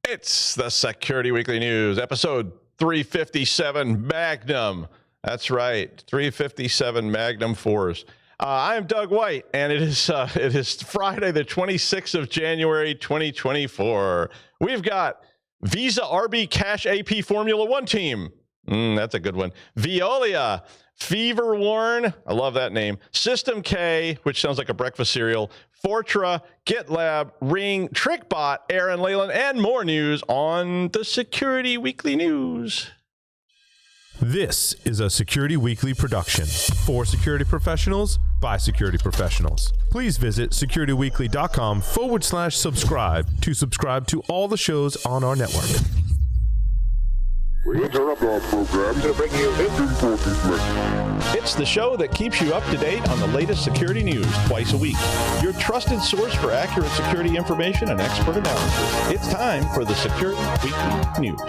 It's the Security Weekly News, episode 357 Magnum. That's right, 357 Magnum Force. I am Doug White, and it is Friday, the 26th of January, 2024. We've got Visa RB Cash AP Formula One team. That's a good one. Veolia, FeverWarn, I love that name. SystemK, which sounds like a breakfast cereal. Fortra, GitLab, Ring, Trickbot, Aaran Leyland, and more news on the Security Weekly News. This is a Security Weekly production for security professionals by security professionals. Please visit securityweekly.com/subscribe to subscribe to all the shows on our network. We interrupt our program to bring you this important message. It's the show that keeps you up to date on the latest security news twice a week. Your trusted source for accurate security information and expert analysis. It's time for the Security Weekly News.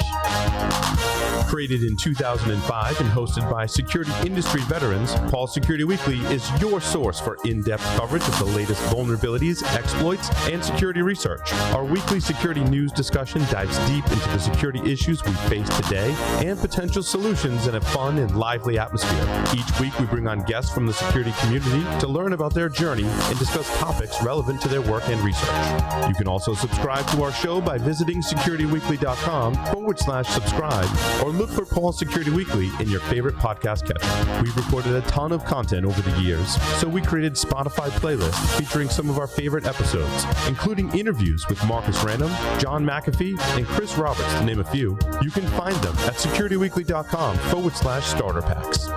Created in 2005 and hosted by security industry veterans, Paul's Security Weekly is your source for in-depth coverage of the latest vulnerabilities, exploits, and security research. Our weekly security news discussion dives deep into the security issues we face today and potential solutions in a fun and lively atmosphere. Each week we bring on guests from the security community to learn about their journey and discuss topics relevant to their work and research. You can also subscribe to our show by visiting securityweekly.com/subscribe or look for Paul's Security Weekly in your favorite podcast catcher. We've recorded a ton of content over the years, so we created Spotify playlists featuring some of our favorite episodes, including interviews with Marcus Random, John McAfee, and Chris Roberts, to name a few. You can find them at securityweekly.com/starter packs. All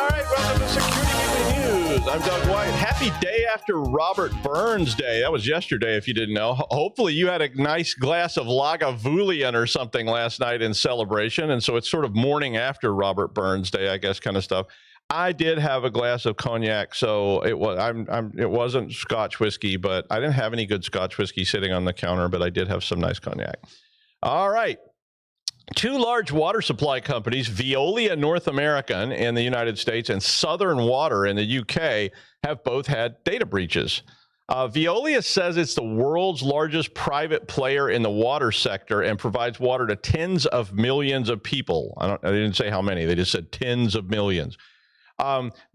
right, welcome to Security Weekly News. I'm Doug White. Happy day after Robert Burns Day. That was yesterday, if you didn't know. Hopefully you had a nice glass of Lagavulin or something last night in celebration, and so it's sort of morning after Robert Burns Day, I guess, kind of stuff. I did have a glass of cognac, so it wasn't Scotch whiskey, but I didn't have any good Scotch whiskey sitting on the counter, but I did have some nice cognac. All right. Two large water supply companies, Veolia North American in the United States and Southern Water in the UK, have both had data breaches. Veolia says it's the world's largest private player in the water sector and provides water to tens of millions of people. I didn't say how many. They just said tens of millions.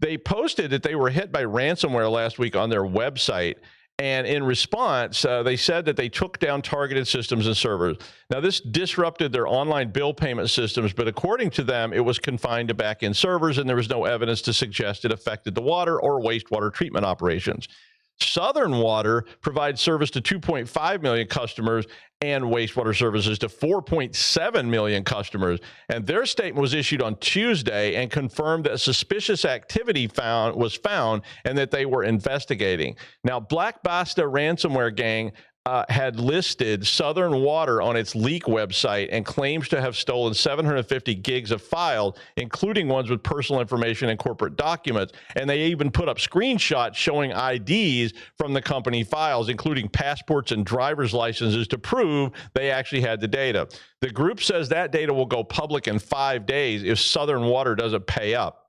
They posted that they were hit by ransomware last week on their website. And in response, they said that they took down targeted systems and servers. Now, this disrupted their online bill payment systems, but according to them, it was confined to back-end servers, and there was no evidence to suggest it affected the water or wastewater treatment operations. Southern Water provides service to 2.5 million customers and wastewater services to 4.7 million customers. And their statement was issued on Tuesday and confirmed that suspicious activity was found and that they were investigating. Now, Black Basta ransomware gang had listed Southern Water on its leak website and claims to have stolen 750 gigs of files, including ones with personal information and corporate documents. And they even put up screenshots showing IDs from the company files, including passports and driver's licenses, to prove they actually had the data. The group says that data will go public in 5 days if Southern Water doesn't pay up.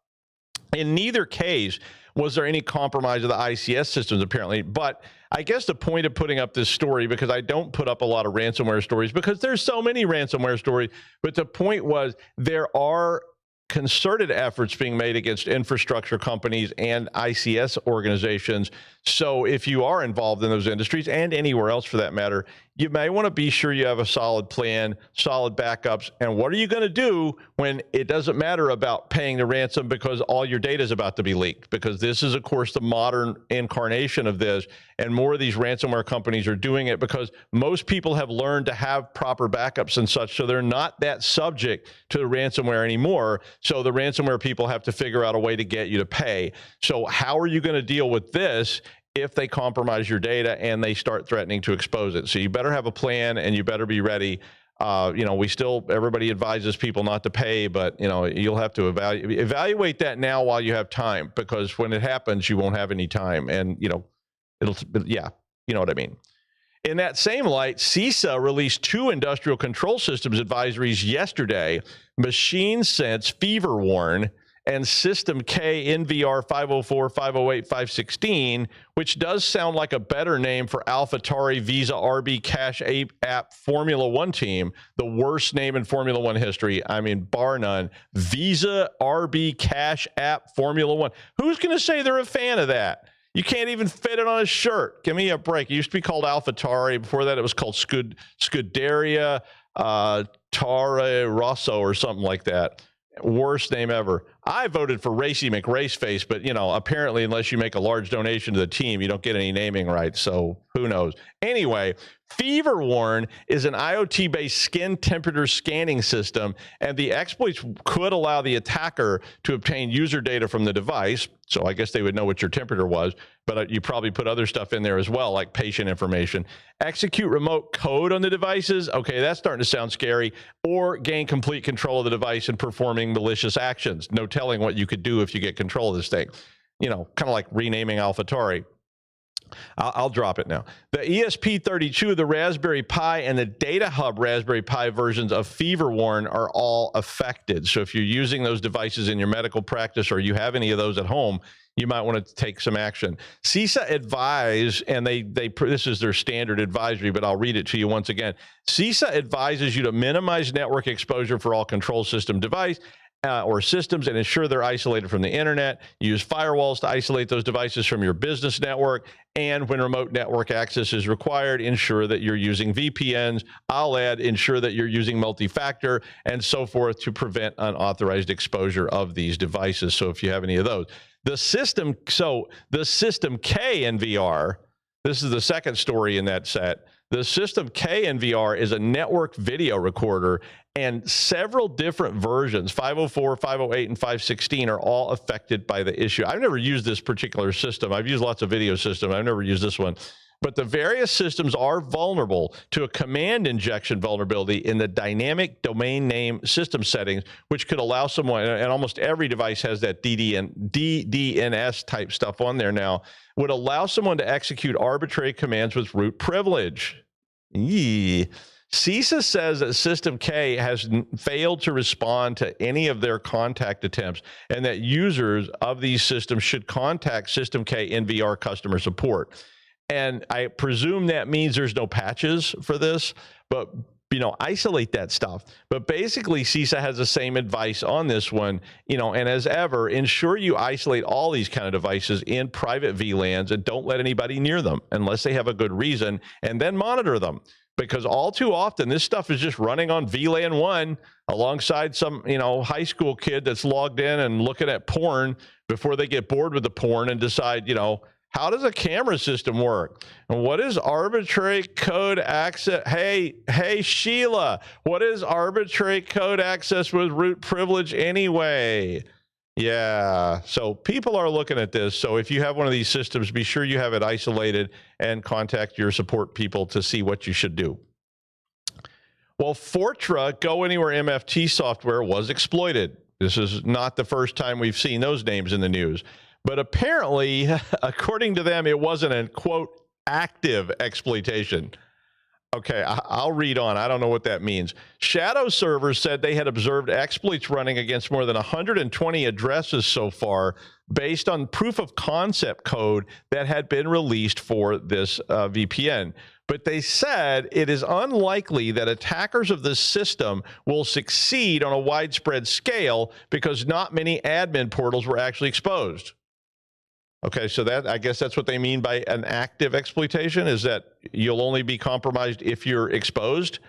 In neither case was there any compromise of the ICS systems, apparently. But I guess the point of putting up this story, because I don't put up a lot of ransomware stories because there's so many ransomware stories, but the point was there are concerted efforts being made against infrastructure companies and ICS organizations. So if you are involved in those industries and anywhere else for that matter, you may want to be sure you have a solid plan, solid backups. And what are you going to do when it doesn't matter about paying the ransom because all your data is about to be leaked? Because this is, of course, the modern incarnation of this. And more of these ransomware companies are doing it because most people have learned to have proper backups and such. So they're not that subject to the ransomware anymore. So the ransomware people have to figure out a way to get you to pay. So how are you going to deal with this if they compromise your data and they start threatening to expose it? So you better have a plan and you better be ready. Everybody advises people not to pay, but you'll have to evaluate that now while you have time, because when it happens, you won't have any time. And, you know what I mean. In that same light, CISA released 2 industrial control systems advisories yesterday, MachineSense FeverWarn and SystemK NVR 504, 508, 516, which does sound like a better name for AlphaTauri Visa RB Cash App Formula One team, the worst name in Formula One history. I mean, bar none. Visa RB Cash App Formula One. Who's going to say they're a fan of that? You can't even fit it on a shirt. Give me a break. It used to be called AlphaTauri. Before that, it was called Scuderia Tare Rosso or something like that. Worst name ever. I voted for Racy McRaceface, but, apparently unless you make a large donation to the team, you don't get any naming rights, so who knows. Anyway, FeverWarn is an IoT-based skin temperature scanning system, and the exploits could allow the attacker to obtain user data from the device, so I guess they would know what your temperature was, but you probably put other stuff in there as well, like patient information. Execute remote code on the devices. Okay, that's starting to sound scary. Or gain complete control of the device and performing malicious actions. No telling what you could do if you get control of this thing. Kind of like renaming AlphaTauri. I'll drop it now. The ESP32, the Raspberry Pi, and the Data Hub Raspberry Pi versions of FeverWarn are all affected. So if you're using those devices in your medical practice or you have any of those at home, you might want to take some action. CISA advised, and this is their standard advisory, but I'll read it to you once again. CISA advises you to minimize network exposure for all control system device or systems and ensure they're isolated from the internet. Use firewalls to isolate those devices from your business network. And when remote network access is required, ensure that you're using VPNs. I'll add, ensure that you're using multi-factor and so forth to prevent unauthorized exposure of these devices. So if you have any of those. The SystemK NVR, this is the second story in that set. The SystemK NVR is a network video recorder, and several different versions, 504, 508, and 516, are all affected by the issue. I've never used this particular system. I've used lots of video systems. I've never used this one. But the various systems are vulnerable to a command injection vulnerability in the dynamic domain name system settings, which could allow someone, and almost every device has that DDNS type stuff on there now, would allow someone to execute arbitrary commands with root privilege. CISA says that SystemK has failed to respond to any of their contact attempts and that users of these systems should contact SystemK NVR customer support. And I presume that means there's no patches for this, but isolate that stuff. But basically, CISA has the same advice on this one, and as ever, ensure you isolate all these kind of devices in private VLANs and don't let anybody near them unless they have a good reason, and then monitor them. Because all too often, this stuff is just running on VLAN 1 alongside some, high school kid that's logged in and looking at porn before they get bored with the porn and decide, how does a camera system work? And what is arbitrary code access? Hey, Sheila, what is arbitrary code access with root privilege anyway? Yeah, so people are looking at this. So if you have one of these systems, be sure you have it isolated and contact your support people to see what you should do. Well, Fortra Go Anywhere MFT software was exploited. This is not the first time we've seen those names in the news. But apparently, according to them, it wasn't a, quote, active exploitation. Okay, I'll read on. I don't know what that means. Shadow servers said they had observed exploits running against more than 120 addresses so far based on proof of concept code that had been released for this VPN. But they said it is unlikely that attackers of this system will succeed on a widespread scale because not many admin portals were actually exposed. Okay, so I guess that's what they mean by an active exploitation, is that you'll only be compromised if you're exposed.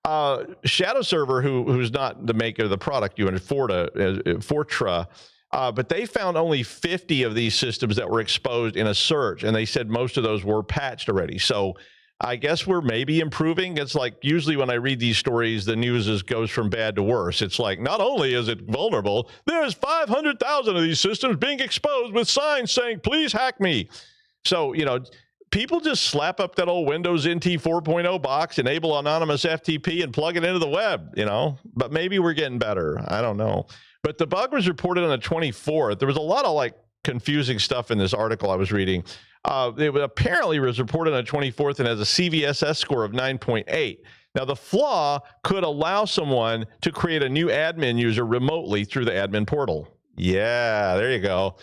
Shadow Server, who's not the maker of the product, Fortra, but they found only 50 of these systems that were exposed in a search, and they said most of those were patched already. So I guess we're maybe improving. It's like usually when I read these stories, the news goes from bad to worse. It's like, not only is it vulnerable, there's 500,000 of these systems being exposed with signs saying, please hack me. So, people just slap up that old Windows NT 4.0 box, enable anonymous FTP, and plug it into the web, But maybe we're getting better. I don't know. But the bug was reported on the 24th. There was a lot of confusing stuff in this article I was reading. It apparently was reported on the 24th and has a CVSS score of 9.8. Now, the flaw could allow someone to create a new admin user remotely through the admin portal. Yeah, there you go.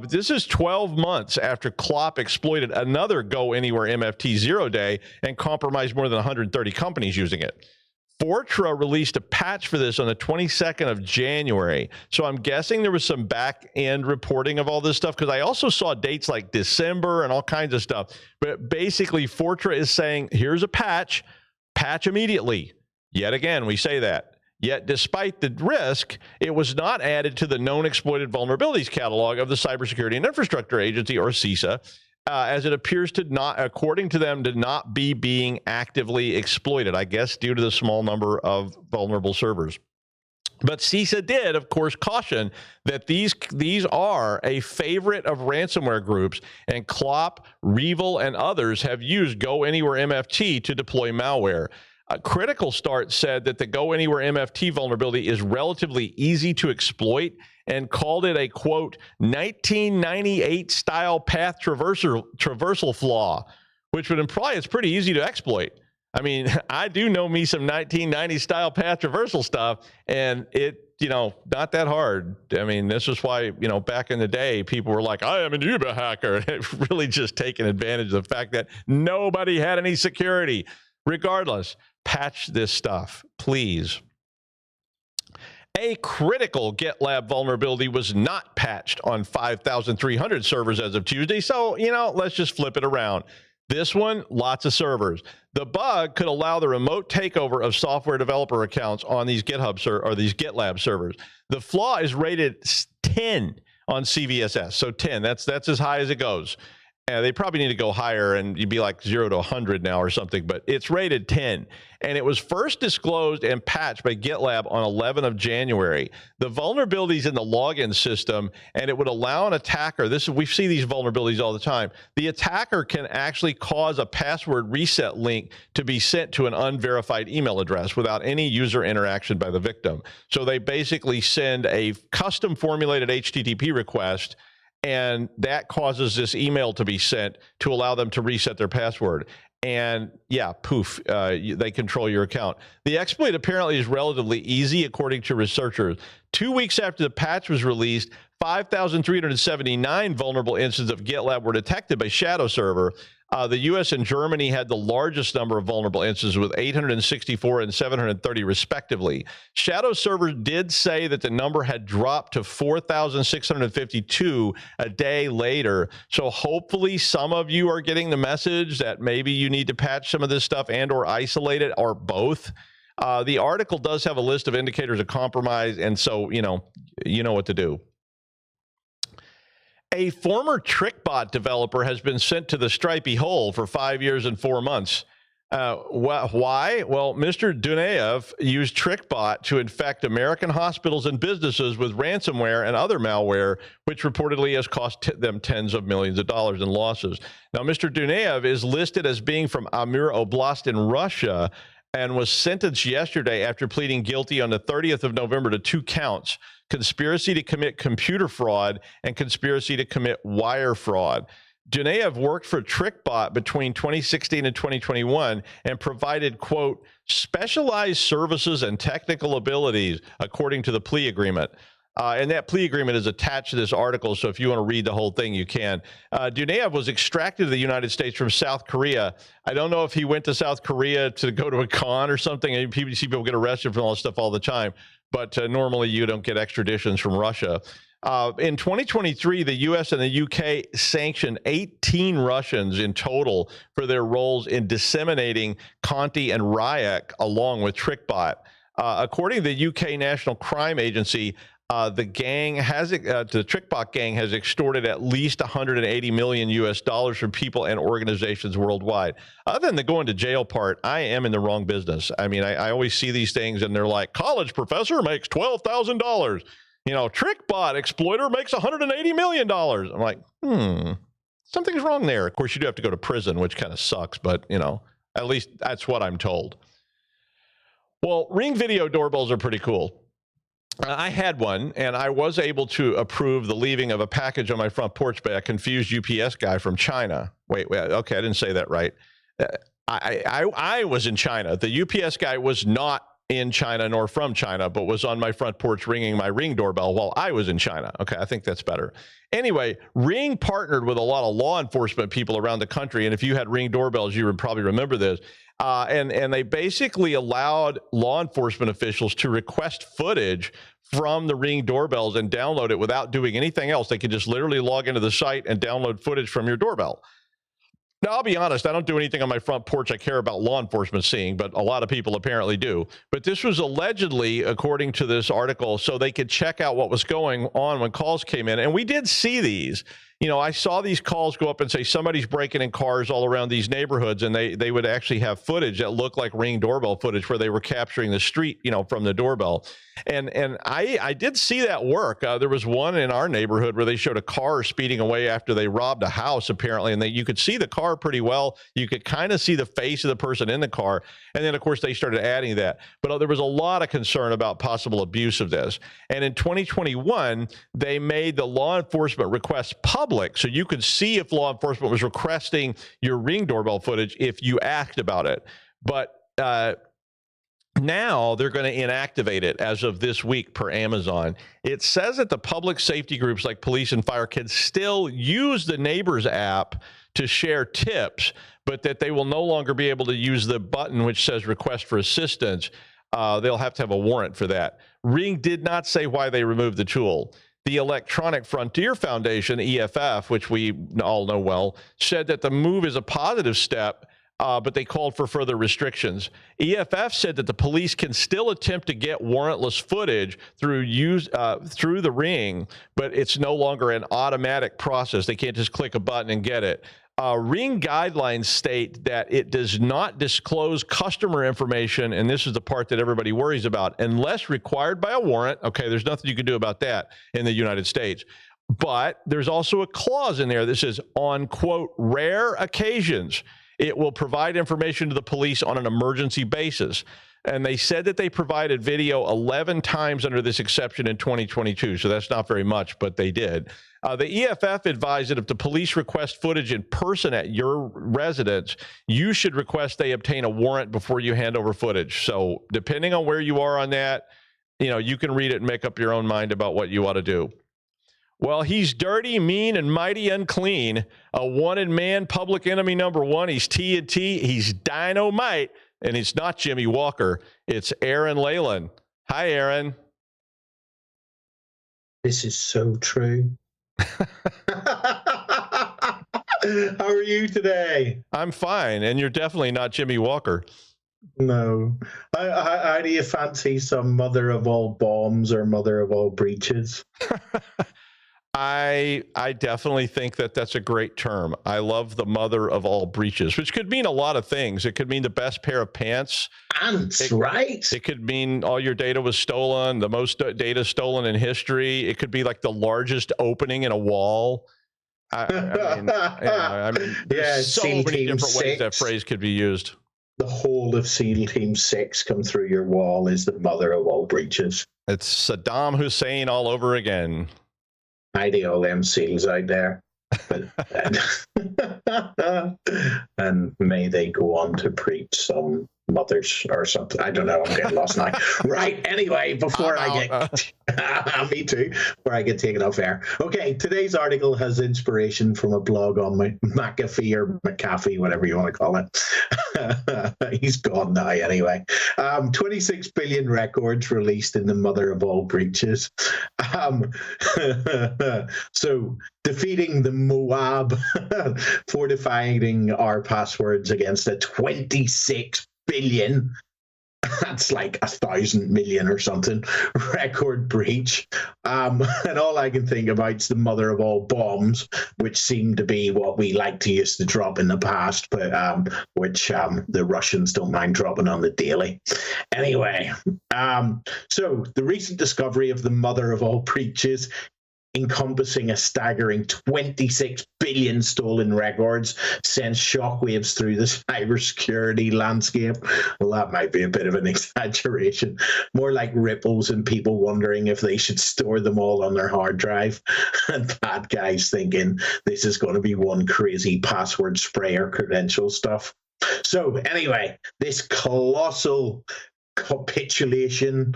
This is 12 months after Klopp exploited another Go Anywhere MFT 0-day and compromised more than 130 companies using it. Fortra released a patch for this on the 22nd of January. So I'm guessing there was some back-end reporting of all this stuff, because I also saw dates like December and all kinds of stuff. But basically, Fortra is saying, here's a patch immediately. Yet again, we say that. Yet, despite the risk, it was not added to the known exploited vulnerabilities catalog of the Cybersecurity and Infrastructure Agency, or CISA, as it appears to not, according to them, to not be being actively exploited, I guess due to the small number of vulnerable servers. But CISA did, of course, caution that these are a favorite of ransomware groups, and Klopp, Revil, and others have used Go Anywhere MFT to deploy malware. Critical Start said that the Go Anywhere MFT vulnerability is relatively easy to exploit and called it a, quote, 1998 style path traversal flaw, which would imply it's pretty easy to exploit. I mean, I do know me some 1990 style path traversal stuff, and it, not that hard. I mean, this is why, back in the day, people were like, I am an Uber hacker. It really just taking advantage of the fact that nobody had any security. Regardless, patch this stuff, please. A critical GitLab vulnerability was not patched on 5,300 servers as of Tuesday, so, let's just flip it around. This one, lots of servers. The bug could allow the remote takeover of software developer accounts on these these GitLab servers. The flaw is rated 10 on CVSS, so 10. That's as high as it goes. They probably need to go higher, and you'd be like 0 to 100 now or something, but it's rated 10. And it was first disclosed and patched by GitLab on 11 of January. The vulnerabilities in the login system, and it would allow an attacker, we see these vulnerabilities all the time. The attacker can actually cause a password reset link to be sent to an unverified email address without any user interaction by the victim. So they basically send a custom formulated HTTP request, and that causes this email to be sent to allow them to reset their password. And yeah, poof, they control your account. The exploit apparently is relatively easy, according to researchers. 2 weeks after the patch was released, 5,379 vulnerable instances of GitLab were detected by Shadow Server. The U.S. and Germany had the largest number of vulnerable instances, with 864 and 730 respectively. Shadow Server did say that the number had dropped to 4,652 a day later. So hopefully some of you are getting the message that maybe you need to patch some of this stuff and or isolate it, or both. The article does have a list of indicators of compromise, and so you know what to do. A former Trickbot developer has been sent to the stripy hole for 5 years and 4 months. Why? Well, Mr. Dunaev used Trickbot to infect American hospitals and businesses with ransomware and other malware, which reportedly has cost them tens of millions of dollars in losses. Now, Mr. Dunaev is listed as being from Amur Oblast in Russia and was sentenced yesterday after pleading guilty on the 30th of November to 2 counts: conspiracy to commit computer fraud and conspiracy to commit wire fraud. Dunaev worked for Trickbot between 2016 and 2021 and provided, quote, specialized services and technical abilities, according to the plea agreement. And that plea agreement is attached to this article, so if you want to read the whole thing, you can. Dunaev was extracted to the United States from South Korea. I don't know if he went to South Korea to go to a con or something. I mean, you see people get arrested for all this stuff all the time, but normally you don't get extraditions from Russia. In 2023, the U.S. and the UK sanctioned 18 Russians in total for their roles in disseminating Conti and Ryak along with Trickbot. According to the UK National Crime Agency, the Trickbot gang has extorted at least $180 million US from people and organizations worldwide. Other than the going to jail part, I am in the wrong business. I mean, I always see these things and they're like, college professor makes $12,000. Trickbot exploiter makes $180 million. I'm like, something's wrong there. Of course, you do have to go to prison, which kind of sucks, but at least that's what I'm told. Well, Ring video doorbells are pretty cool. I had one, and I was able to approve the leaving of a package on my front porch by a confused UPS guy from China. Wait, okay, I didn't say that right. I was in China. The UPS guy was not in China nor from China, but was on my front porch ringing my Ring doorbell while I was in China. Okay, I think that's better. Anyway, Ring partnered with a lot of law enforcement people around the country, and if you had Ring doorbells, you would probably remember this. And they basically allowed law enforcement officials to request footage from the Ring doorbells and download it without doing anything else. They could just literally log into the site and download footage from your doorbell. Now, I'll be honest, I don't do anything on my front porch I care about law enforcement seeing, but a lot of people apparently do. But this was allegedly, according to this article, so they could check out what was going on when calls came in. And we did see these. You know, I saw these calls go up and say somebody's breaking in cars all around these neighborhoods, and they would actually have footage that looked like Ring doorbell footage where they were capturing the street, you know, from the doorbell. And I did see that work. There was one in our neighborhood where they showed a car speeding away after they robbed a house, apparently, and you could see the car pretty well. You could kind of see the face of the person in the car. And then, of course, they started adding that. But there was a lot of concern about possible abuse of this. And in 2021, they made the law enforcement requests public, so you could see if law enforcement was requesting your Ring doorbell footage if you asked about it. But now they're going to inactivate it as of this week per Amazon. It says that the public safety groups like police and fire can still use the Neighbors app to share tips, but that they will no longer be able to use the button which says request for assistance. They'll have to have a warrant for that. Ring did not say why they removed the tool. The Electronic Frontier Foundation, EFF, which we all know well, said that the move is a positive step, but they called for further restrictions. EFF said that the police can still attempt to get warrantless footage through the Ring, but it's no longer an automatic process. They can't just click a button and get it. Ring guidelines state that it does not disclose customer information, and this is the part that everybody worries about, unless required by a warrant. Okay, there's nothing you can do about that in the United States. But there's also a clause in there that says, on, quote, rare occasions, it will provide information to the police on an emergency basis. And they said that they provided video 11 times under this exception in 2022. So that's not very much, but they did. The EFF advised that if the police request footage in person at your residence, you should request they obtain a warrant before you hand over footage. So depending on where you are on that, you know, you can read it and make up your own mind about what you ought to do. Well, he's dirty, mean, and mighty unclean. A wanted man, public enemy number one. He's TNT. He's dynamite. And it's not Jimmy Walker. It's Aaran Leyland. Hi, Aaron. This is so true. How are you today? I'm fine. And you're definitely not Jimmy Walker. No. How do you fancy some mother of all bombs or mother of all breaches? I definitely think that that's a great term. I love the mother of all breaches, which could mean a lot of things. It could mean the best pair of pants. Pants, right? It could mean all your data was stolen, the most data stolen in history. It could be like the largest opening in a wall. I mean, there's so many different ways that phrase could be used. The whole of SEAL Team 6 come through your wall is the mother of all breaches. It's Saddam Hussein all over again. Hiding all them SEALs out there. And may they go on to preach some mothers or something. I don't know. I'm getting lost now. Right. Anyway, before I get me too, before I get taken off air. Okay. Today's article has inspiration from a blog on my McAfee or McAfee, whatever you want to call it. He's gone now anyway. 26 billion records released in the mother of all breaches. So defeating the Moab, fortifying our passwords against a 26 billion, that's like 1,000 million or something, record breach. And all I can think about is the mother of all bombs, which seem to be what we like to use to drop in the past, but which the Russians don't mind dropping on the daily. Anyway, so the recent discovery of the mother of all breaches, encompassing a staggering 26 billion stolen records, sends shockwaves through the cybersecurity landscape. Well, that might be a bit of an exaggeration. More like ripples and people wondering if they should store them all on their hard drive. And bad guys thinking this is going to be one crazy password sprayer credential stuff. So anyway, this colossal capitulation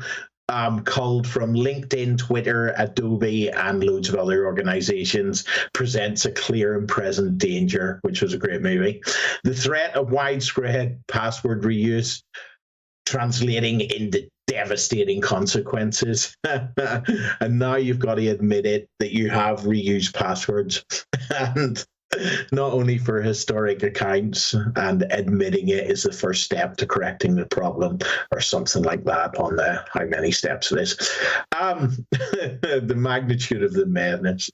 culled from LinkedIn, Twitter, Adobe, and loads of other organizations presents a clear and present danger, which was a great movie. The threat of widespread password reuse translating into devastating consequences. And now you've got to admit it, that you have reused passwords. And not only for historic accounts, and admitting it is the first step to correcting the problem, or something like that on the how many steps it is. The magnitude of the madness.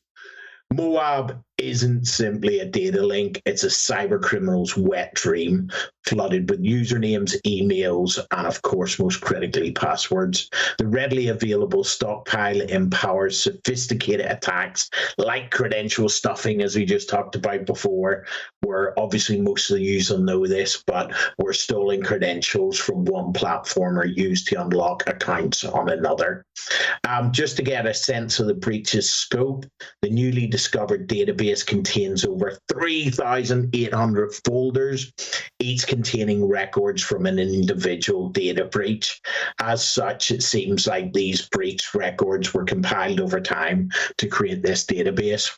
Moab isn't simply a data link, it's a cyber criminal's wet dream, flooded with usernames, emails, and of course, most critically, passwords. The readily available stockpile empowers sophisticated attacks like credential stuffing, as we just talked about before, where obviously most of you will know this, but where stolen credentials from one platform are used to unlock accounts on another. Just to get a sense of the breach's scope, the newly discovered database contains over 3,800 folders, each containing records from an individual data breach. As such, it seems like these breach records were compiled over time to create this database.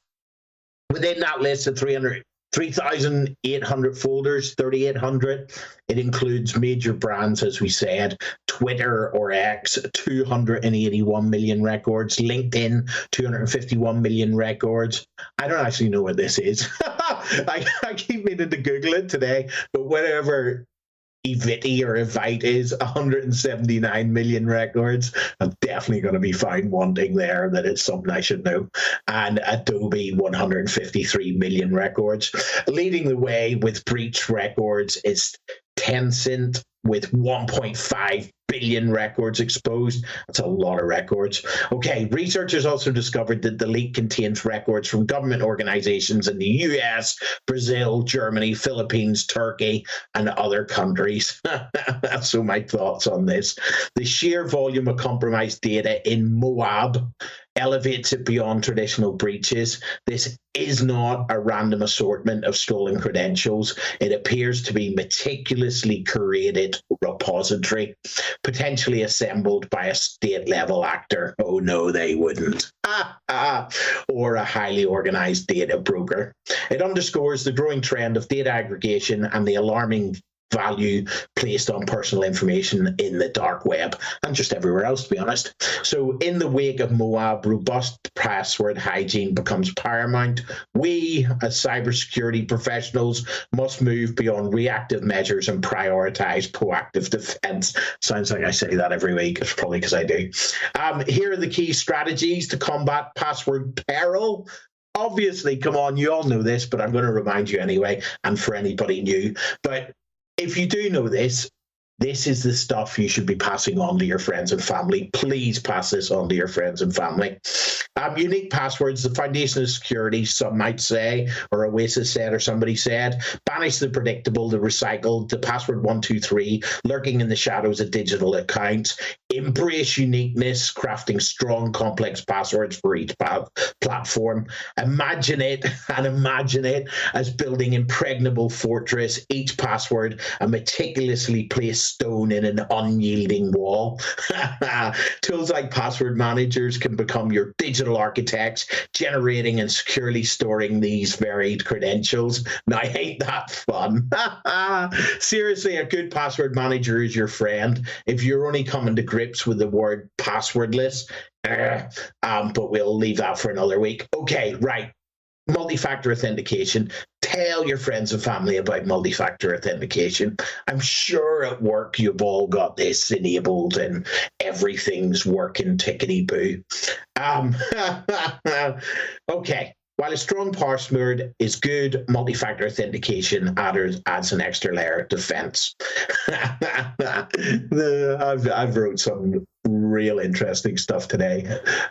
Within that list of 3,800 folders, 3,800. It includes major brands, as we said, Twitter or X, 281 million records, LinkedIn, 251 million records. I don't actually know what this is. I keep meaning to Google it today, but whatever Eviti or Evite is, 179 million records. I'm definitely going to be found wanting there that it's something I should know. And Adobe, 153 million records. Leading the way with breach records is Tencent with 1.5 billion records exposed. That's a lot of records. Okay, researchers also discovered that the leak contains records from government organizations in the US, Brazil, Germany, Philippines, Turkey, and other countries. So my thoughts on this. The sheer volume of compromised data in Moab elevates it beyond traditional breaches. This is not a random assortment of stolen credentials. It appears to be meticulously curated repository, potentially assembled by a state-level actor. Oh no, they wouldn't. Or a highly organized data broker. It underscores the growing trend of data aggregation and the alarming value placed on personal information in the dark web and just everywhere else, to be honest. So in the wake of Moab, robust password hygiene becomes paramount. We, as cybersecurity professionals, must move beyond reactive measures and prioritize proactive defense. Sounds like I say that every week. It's probably because I do. Here are the key strategies to combat password peril. Obviously, come on, you all know this, but I'm going to remind you anyway, and for anybody new. But if you do know this, this is the stuff you should be passing on to your friends and family. Please pass this on to your friends and family. Unique passwords, the foundation of security, some might say, or Oasis said, or somebody said. Banish the predictable, the recycled, the password 123, lurking in the shadows of digital accounts. Embrace uniqueness, crafting strong, complex passwords for each platform. Imagine it as building impregnable fortress, each password a meticulously placed stone in an unyielding wall. Tools like password managers can become your digital architects, generating and securely storing these varied credentials. Now, ain't that fun? Seriously, a good password manager is your friend. If you're only coming to grips with the word passwordless, but we'll leave that for another week. Okay, right. Multi-factor authentication. Tell your friends and family about multi-factor authentication. I'm sure at work you've all got this enabled and everything's working tickety-boo. Okay. While a strong password is good, multi-factor authentication adds an extra layer of defense. I've wrote some real interesting stuff today.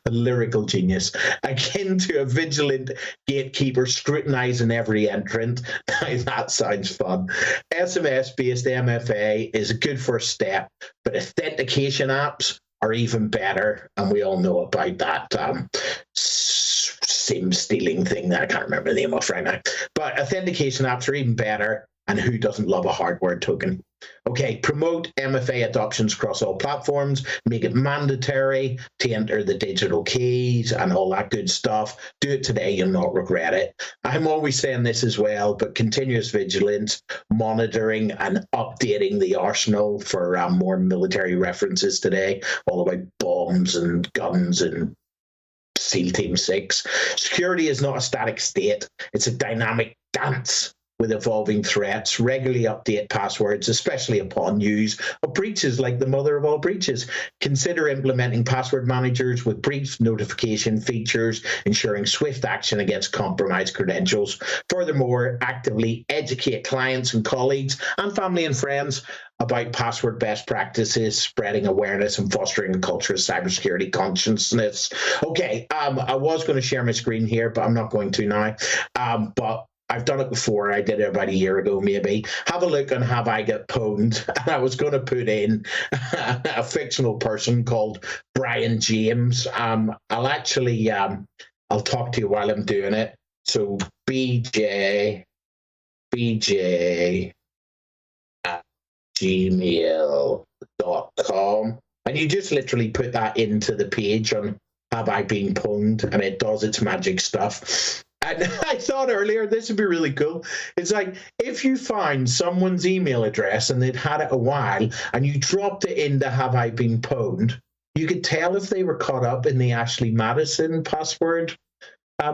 A lyrical genius. Akin to a vigilant gatekeeper scrutinizing every entrant. That sounds fun. SMS-based MFA is a good first step, but authentication apps are even better, and we all know about that SIM stealing thing that I can't remember the name of right now. But authentication apps are even better, and who doesn't love a hardware token? Okay, promote MFA adoptions across all platforms, make it mandatory to enter the digital keys and all that good stuff. Do it today, you'll not regret it. I'm always saying this as well, but continuous vigilance, monitoring and updating the arsenal for more military references today, all about bombs and guns and SEAL Team 6. Security is not a static state, it's a dynamic dance with evolving threats. Regularly update passwords, especially upon news of breaches like the mother of all breaches. Consider implementing password managers with brief notification features, ensuring swift action against compromised credentials. Furthermore, actively educate clients and colleagues and family and friends about password best practices, spreading awareness and fostering a culture of cybersecurity consciousness. Okay, I was going to share my screen here, but I'm not going to now. But I've done it before. I did it about a year ago, maybe. Have a look on Have I Get Pwned. And I was going to put in a fictional person called Brian James. I'll actually, I'll talk to you while I'm doing it. So BJ at gmail.com. And you just literally put that into the page on Have I Been Pwned, and it does its magic stuff. And I thought earlier this would be really cool. It's like if you find someone's email address and they'd had it a while and you dropped it into Have I Been Pwned, you could tell if they were caught up in the Ashley Madison password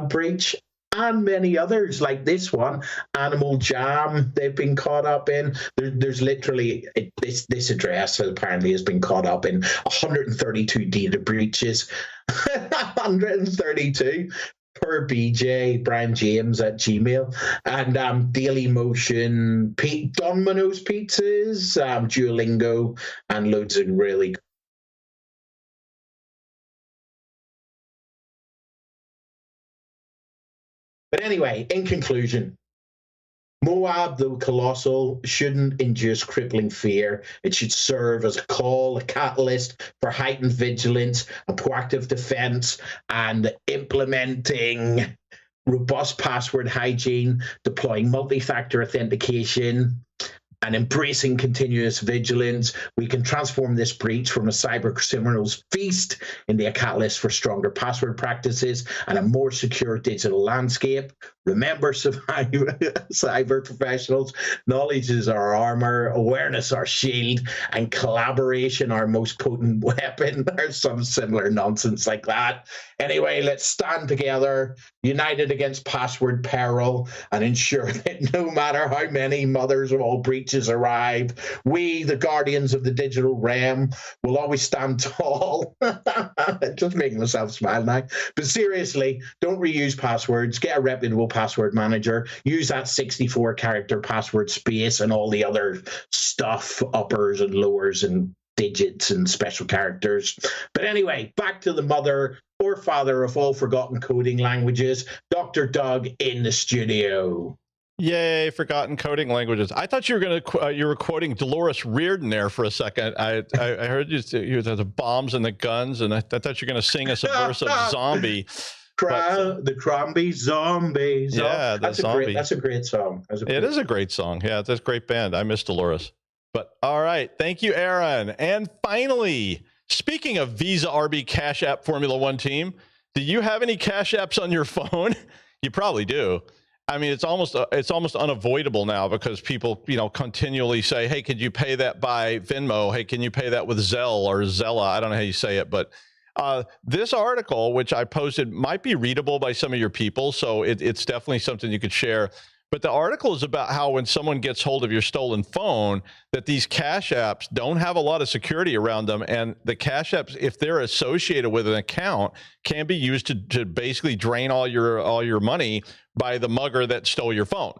breach and many others like this one, Animal Jam, they've been caught up in. There's literally, this address apparently has been caught up in 132 data breaches. 132. Per BJ, Brian James at Gmail, and Dailymotion, Domino's Pizzas, Duolingo, and loads of really. But anyway, in conclusion, Moab, though colossal, shouldn't induce crippling fear. It should serve as a call, a catalyst for heightened vigilance and proactive defense, and implementing robust password hygiene, deploying multi-factor authentication, and embracing continuous vigilance. We can transform this breach from a cyber criminal's feast into a catalyst for stronger password practices and a more secure digital landscape. Remember, cyber professionals, knowledge is our armor, awareness our shield, and collaboration our most potent weapon, or some similar nonsense like that. Anyway, let's stand together, united against password peril, and ensure that no matter how many mothers of all breaches arrive, we, the guardians of the digital realm, will always stand tall. Just making myself smile now. But seriously, don't reuse passwords. Get a reputable password manager. Use that 64-character password space and all the other stuff, uppers and lowers and digits and special characters. But anyway, back to the mother or father of all forgotten coding languages, Dr. Doug in the studio. Yay, forgotten coding languages. I thought you were you were quoting Dolores Reardon there for a second. I heard you the bombs and the guns, and I thought you were going to sing us a verse of Zombie. The Crombie Zombies. Yeah, that's a great song. It is a great song. Yeah, that's a great band. I miss Dolores. But all right, thank you, Aaron. And finally, speaking of Visa, RB, Cash App, Formula One team, do you have any Cash Apps on your phone? You probably do. I mean, it's almost unavoidable now because people, continually say, "Hey, could you pay that by Venmo? Hey, can you pay that with Zelle or Zella?" I don't know how you say it, but this article, which I posted, might be readable by some of your people, so it's definitely something you could share. But the article is about how when someone gets hold of your stolen phone, that these Cash Apps don't have a lot of security around them. And the Cash Apps, if they're associated with an account, can be used to basically drain all your money by the mugger that stole your phone.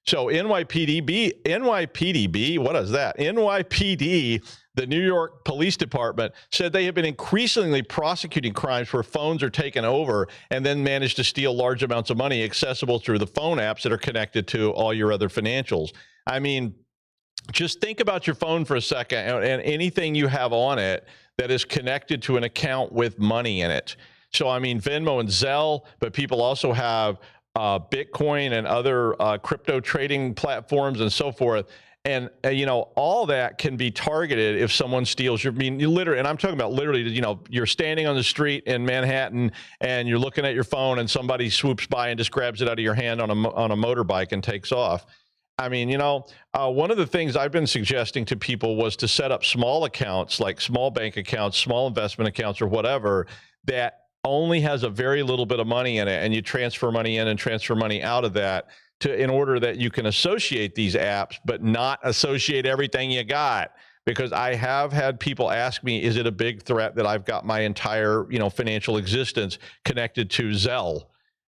So NYPD, what is that? NYPD, the New York Police Department, said they have been increasingly prosecuting crimes where phones are taken over and then managed to steal large amounts of money accessible through the phone apps that are connected to all your other financials. I mean, just think about your phone for a second and anything you have on it that is connected to an account with money in it. So, I mean, Venmo and Zelle, but people also have Bitcoin and other crypto trading platforms and so forth. And, all that can be targeted if someone steals your, you literally, and I'm talking about literally, you're standing on the street in Manhattan and you're looking at your phone and somebody swoops by and just grabs it out of your hand on a motorbike and takes off. I mean, one of the things I've been suggesting to people was to set up small accounts, like small bank accounts, small investment accounts or whatever, that only has a very little bit of money in it, and you transfer money in and transfer money out of that in order that you can associate these apps, but not associate everything you got. Because I have had people ask me, is it a big threat that I've got my entire, financial existence connected to Zelle?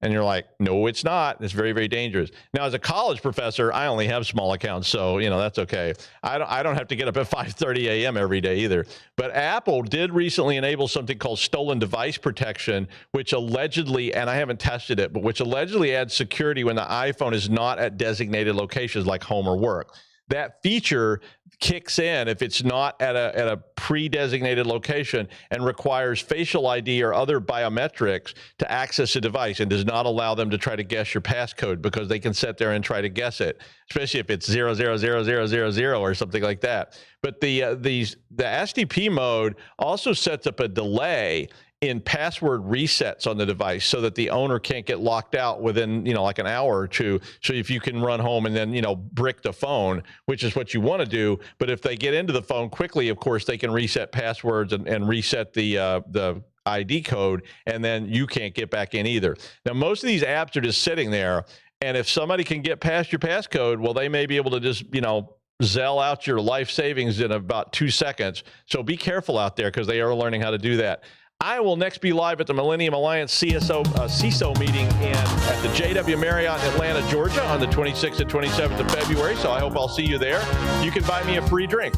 And you're like, no, it's not. It's very, very dangerous. Now, as a college professor, I only have small accounts, so that's okay. I don't have to get up at 5:30 a.m. every day either. But Apple did recently enable something called stolen device protection, which allegedly, and I haven't tested it, but which allegedly adds security when the iPhone is not at designated locations like home or work. That feature kicks in if it's not at a pre-designated location and requires facial ID or other biometrics to access a device, and does not allow them to try to guess your passcode, because they can sit there and try to guess it, especially if it's 0000000 or something like that. But the SDP mode also sets up a delay in password resets on the device so that the owner can't get locked out within, like an hour or two. So if you can run home and then, brick the phone, which is what you want to do. But if they get into the phone quickly, of course, they can reset passwords and reset the ID code, and then you can't get back in either. Now, most of these apps are just sitting there. And if somebody can get past your passcode, well, they may be able to just, Zelle out your life savings in about 2 seconds. So be careful out there, because they are learning how to do that. I will next be live at the Millennium Alliance CISO meeting at the JW Marriott in Atlanta, Georgia on the 26th and 27th of February. So I hope I'll see you there. You can buy me a free drink.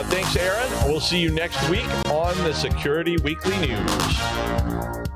Thanks, Aaron. We'll see you next week on the Security Weekly News.